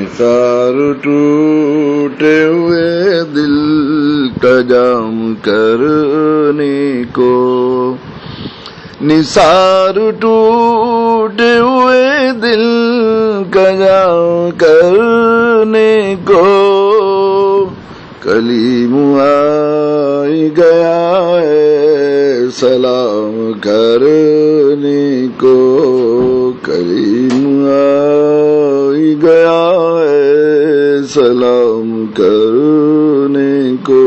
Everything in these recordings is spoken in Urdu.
نثار ٹوٹے ہوئے دل کا جام کرنے کو، نثار ٹوٹے ہوئے دل کا جام کرنے کو، کلیم آئی گیا ہے سلام کرنے کو، کلیم آئی گیا ہے سلام کرنے کو،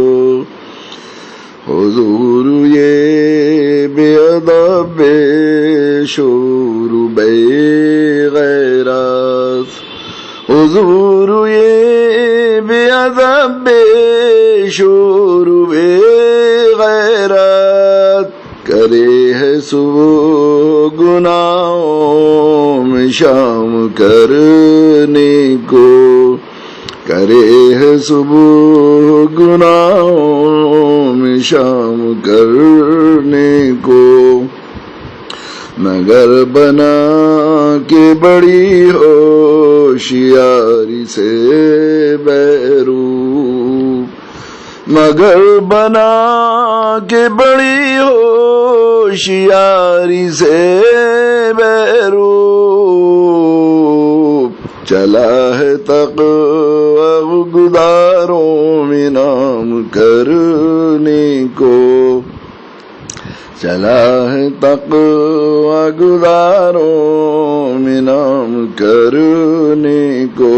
حضور یہ بے ادب بے شور بے غیرت، حضور یہ بے ادب بے شور بے غیرت، کرے ہے صبح گناہوں میں شام کرنے کو، کرے ہے صبح گناہوں میں شام کرنے کو، مگر بنا کے بڑی ہوشیاری سے بیروب، مگر بنا کے بڑی ہوشیاری سے بیروب، چلا ہے تقوی گداروں میں نام کرنے کو، چلا ہے تقوی گداروں میں نام کرنے کو،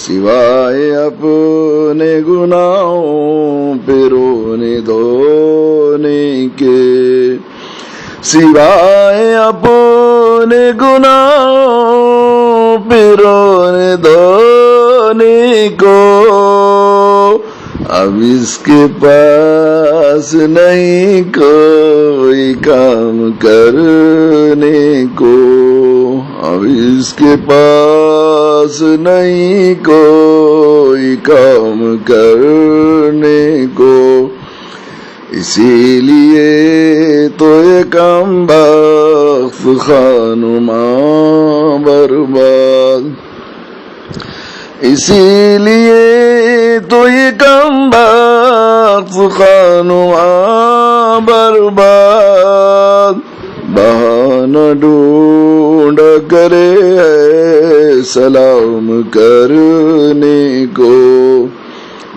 سوائے اپنے گناہوں پہ رونے دھونے کے، سوائے اپنے گناہوں پہ رونے دھونے کو، اب اس کے پاس نہیں کوئی کام کرنے کو، اب اس کے پاس نہیں کوئی کام کرنے کو، اسی لیے تو یہ کم بخت خانماں برباد، اسی لیے تو یہ کم بخت خانماں برباد، بہانہ ڈھونڈ کرے ہے سلام کرنے کو،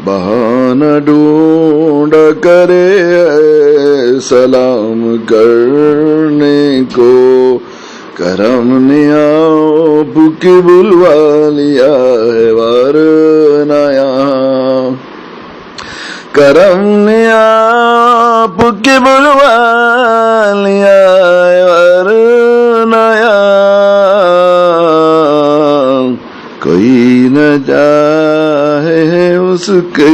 بہانہ ڈھونڈ کرے ہے سلام کرنے کو، کرم نے آپ کی بلوا لیا ہے ورنہ یہاں، کرم نے آپ کی بلوا لیا ہے ورنہ یہاں، کوئی نہ چاہے اس کے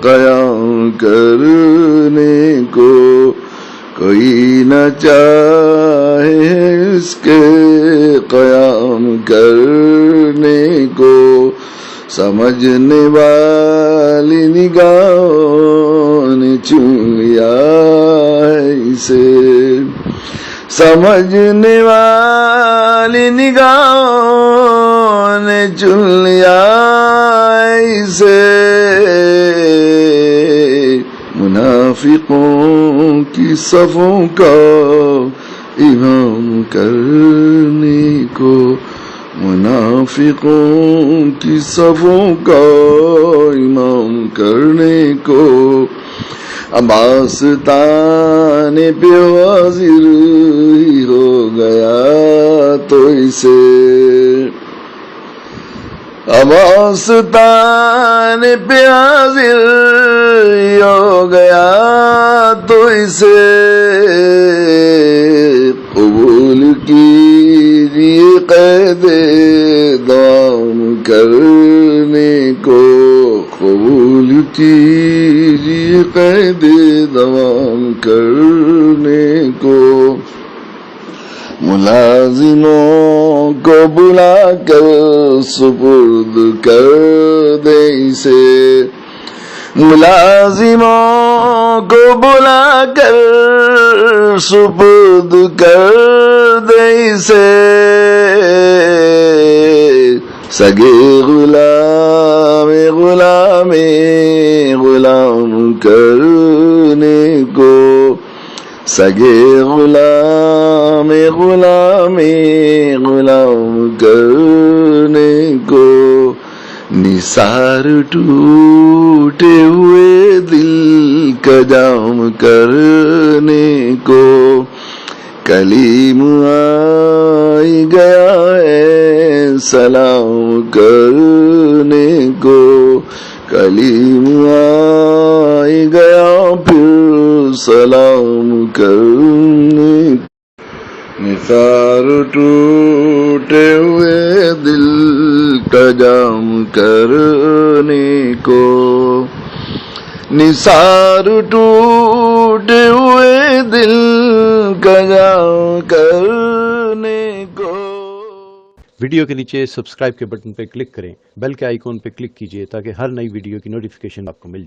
قیام کرنے کو، کوئی نہ چاہے اس کے قیام کرنے کو، سمجھنے والی نگاہوں نے چن لیا ہے اسے، سمجھنے والی نگاہوں نے چن لیا ہے اسے، منافقوں کی صفوں کا امام کرنے کو، منافقوں کی صفوں کا امام کرنے کو، آستان پہ حاضر ہی ہو گیا تو اسے، آستان پہ حاضر ہی ہو گیا تو اسے، قبول کیجیے قید دوام کرنے کو، قبول کیجیے قید دوام کرنے کو، ملازموں کو بلا کر سپرد کر دے اسے، ملازموں کو بلا کر سپرد کر دے اسے، سگے غلام غلام غلام کرنے کو، سگے غلام غلام غلام کرنے کو، نثار ٹوٹے ہوئے دل کا جام کرنے کو، کلیم آئی گیا ہے سلام کرنے کو، کلیم آئی گیا پھر سلام کرنے کو، نثار ٹوٹے ہوئے دل کا جام کرنے کو، نثار ٹوٹے ہوئے دل کا جام کرنے کو۔ ویڈیو کے نیچے سبسکرائب کے بٹن پہ کلک کریں، بیل کے آئیکن پہ کلک کیجئے تاکہ ہر نئی ویڈیو کی نوٹیفیکیشن آپ کو مل جائے۔